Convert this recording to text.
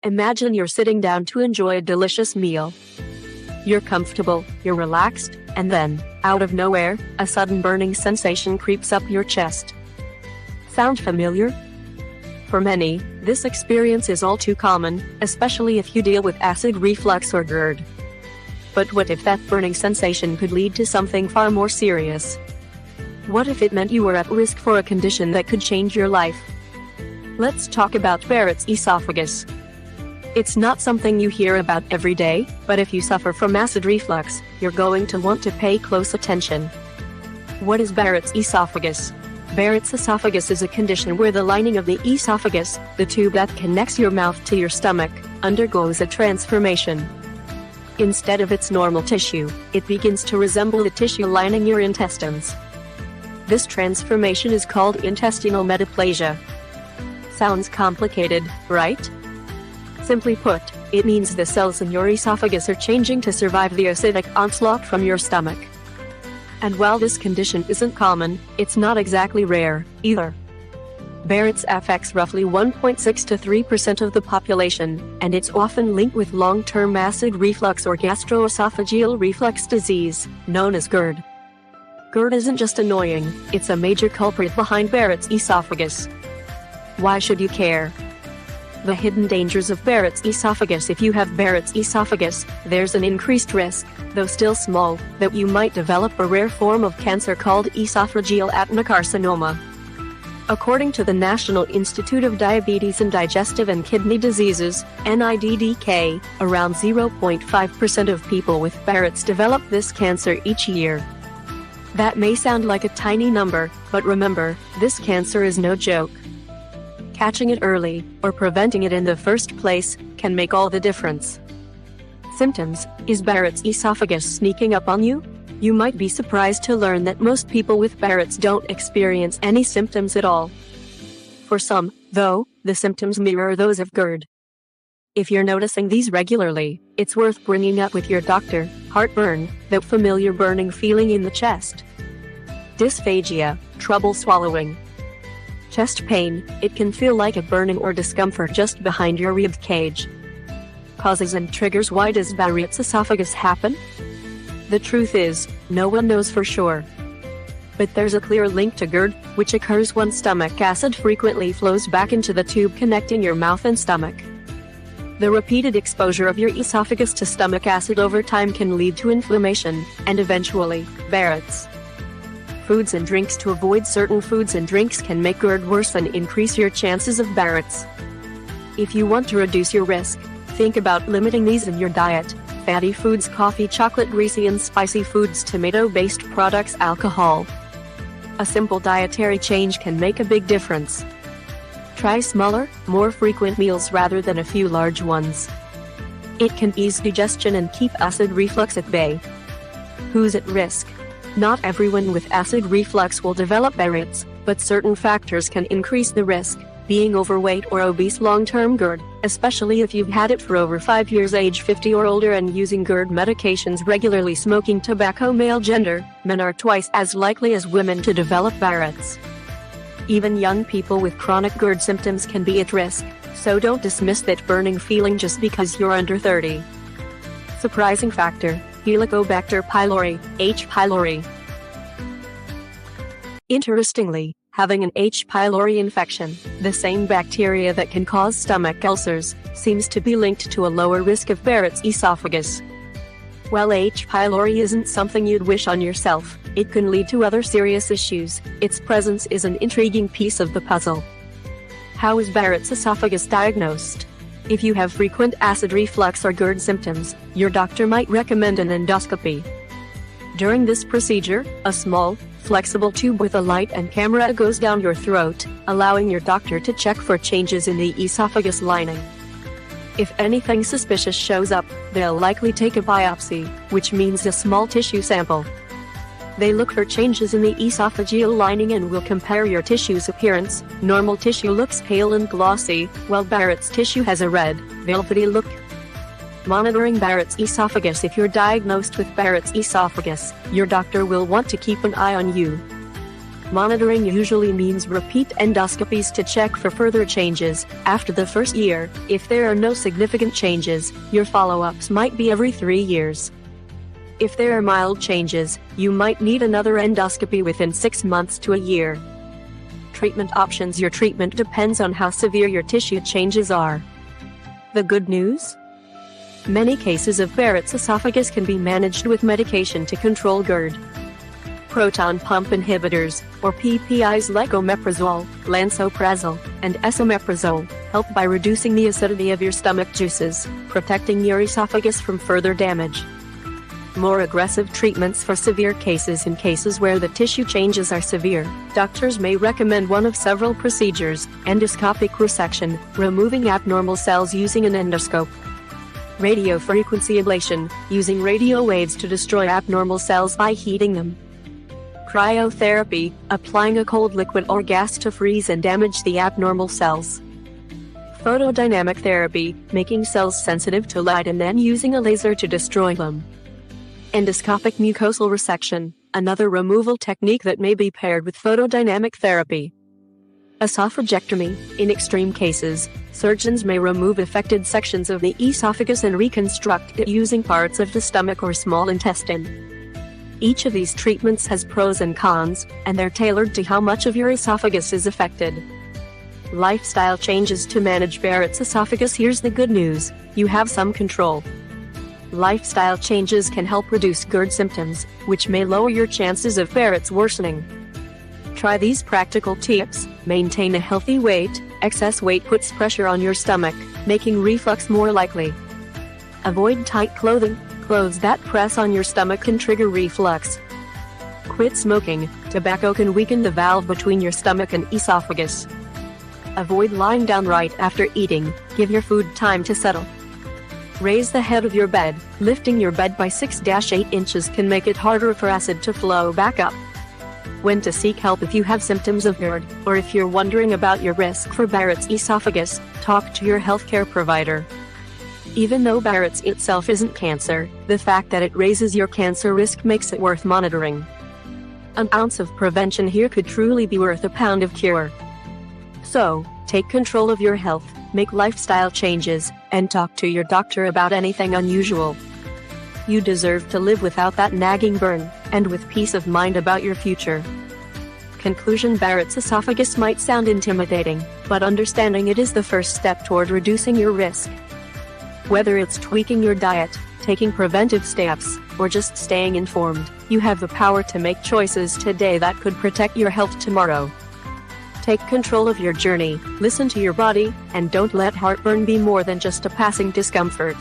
Imagine you're sitting down to enjoy a delicious meal. You're comfortable, you're relaxed, and then, out of nowhere, a sudden burning sensation creeps up your chest. Sound familiar? For many, this experience is all too common, especially if you deal with acid reflux or GERD. But what if that burning sensation could lead to something far more serious? What if it meant you were at risk for a condition that could change your life? Let's talk about Barrett's esophagus. It's not something you hear about every day, but if you suffer from acid reflux, you're going to want to pay close attention. What is Barrett's esophagus? Barrett's esophagus is a condition where the lining of the esophagus, the tube that connects your mouth to your stomach, undergoes a transformation. Instead of its normal tissue, it begins to resemble the tissue lining your intestines. This transformation is called intestinal metaplasia. Sounds complicated, right? Simply put, it means the cells in your esophagus are changing to survive the acidic onslaught from your stomach. And while this condition isn't common, it's not exactly rare, either. Barrett's affects roughly 1.6 to 3% of the population, and it's often linked with long-term acid reflux or gastroesophageal reflux disease, known as GERD. GERD isn't just annoying, it's a major culprit behind Barrett's esophagus. Why should you care? The hidden dangers of Barrett's esophagus. If you have Barrett's esophagus, there's an increased risk, though still small, that you might develop a rare form of cancer called esophageal adenocarcinoma. According to the National Institute of Diabetes and Digestive and Kidney Diseases, NIDDK, around 0.5% of people with Barrett's develop this cancer each year. That may sound like a tiny number, but remember, this cancer is no joke. Catching it early, or preventing it in the first place, can make all the difference. Symptoms: is Barrett's esophagus sneaking up on you? You might be surprised to learn that most people with Barrett's don't experience any symptoms at all. For some, though, the symptoms mirror those of GERD. If you're noticing these regularly, it's worth bringing up with your doctor. Heartburn, that familiar burning feeling in the chest. Dysphagia, trouble swallowing. Chest pain, it can feel like a burning or discomfort just behind your rib cage. Causes and triggers. Why does Barrett's esophagus happen? The truth is, no one knows for sure. But there's a clear link to GERD, which occurs when stomach acid frequently flows back into the tube connecting your mouth and stomach. The repeated exposure of your esophagus to stomach acid over time can lead to inflammation, and eventually, Barrett's. Foods and drinks. To avoid certain foods and drinks can make GERD worse and increase your chances of Barrett's. If you want to reduce your risk, think about limiting these in your diet: fatty foods, coffee, chocolate, greasy and spicy foods, tomato-based products, alcohol. A simple dietary change can make a big difference. Try smaller, more frequent meals rather than a few large ones. It can ease digestion and keep acid reflux at bay. Who's at risk? Not everyone with acid reflux will develop Barrett's, but certain factors can increase the risk: being overweight or obese, long-term GERD, especially if you've had it for over 5 years, age 50 or older, and using GERD medications regularly, smoking tobacco, male gender, men are twice as likely as women to develop Barrett's. Even young people with chronic GERD symptoms can be at risk, so don't dismiss that burning feeling just because you're under 30. Surprising factor: Helicobacter pylori, H. pylori. Interestingly, having an H. pylori infection, the same bacteria that can cause stomach ulcers, seems to be linked to a lower risk of Barrett's esophagus. While H. pylori isn't something you'd wish on yourself, it can lead to other serious issues. Its presence is an intriguing piece of the puzzle. How is Barrett's esophagus diagnosed? If you have frequent acid reflux or GERD symptoms, your doctor might recommend an endoscopy. During this procedure, a small, flexible tube with a light and camera goes down your throat, allowing your doctor to check for changes in the esophagus lining. If anything suspicious shows up, they'll likely take a biopsy, which means a small tissue sample. They look for changes in the esophageal lining and will compare your tissue's appearance. Normal tissue looks pale and glossy, while Barrett's tissue has a red, velvety look. Monitoring Barrett's esophagus. If you're diagnosed with Barrett's esophagus, your doctor will want to keep an eye on you. Monitoring usually means repeat endoscopies to check for further changes. After the first year, if there are no significant changes, your follow-ups might be every 3 years. If there are mild changes, you might need another endoscopy within 6 months to a year. Treatment options. Your treatment depends on how severe your tissue changes are. The good news? Many cases of Barrett's esophagus can be managed with medication to control GERD. Proton pump inhibitors, or PPIs like omeprazole, lansoprazole, and esomeprazole, help by reducing the acidity of your stomach juices, protecting your esophagus from further damage. More aggressive treatments for severe cases. In cases where the tissue changes are severe, doctors may recommend one of several procedures: endoscopic resection, removing abnormal cells using an endoscope; radiofrequency ablation, using radio waves to destroy abnormal cells by heating them; cryotherapy, applying a cold liquid or gas to freeze and damage the abnormal cells; photodynamic therapy, making cells sensitive to light and then using a laser to destroy them; endoscopic mucosal resection, another removal technique that may be paired with photodynamic therapy; esophagectomy, in extreme cases, surgeons may remove affected sections of the esophagus and reconstruct it using parts of the stomach or small intestine. Each of these treatments has pros and cons, and they're tailored to how much of your esophagus is affected. Lifestyle changes to manage Barrett's esophagus. Here's the good news: you have some control. Lifestyle changes can help reduce GERD symptoms, which may lower your chances of Barrett's worsening. Try these practical tips. Maintain a healthy weight. Excess weight puts pressure on your stomach, making reflux more likely. Avoid tight clothing. Clothes that press on your stomach can trigger reflux. Quit smoking. Tobacco can weaken the valve between your stomach and esophagus. Avoid lying down right after eating. Give your food time to settle. Raise the head of your bed. Lifting your bed by 6-8 inches can make it harder for acid to flow back up. When to seek help. If you have symptoms of GERD, or if you're wondering about your risk for Barrett's esophagus, talk to your healthcare provider. Even though Barrett's itself isn't cancer, the fact that it raises your cancer risk makes it worth monitoring. An ounce of prevention here could truly be worth a pound of cure. So, take control of your health, make lifestyle changes, and talk to your doctor about anything unusual. You deserve to live without that nagging burn, and with peace of mind about your future. Conclusion: Barrett's esophagus might sound intimidating, but understanding it is the first step toward reducing your risk. Whether it's tweaking your diet, taking preventive steps, or just staying informed, you have the power to make choices today that could protect your health tomorrow. Take control of your journey, listen to your body, and don't let heartburn be more than just a passing discomfort.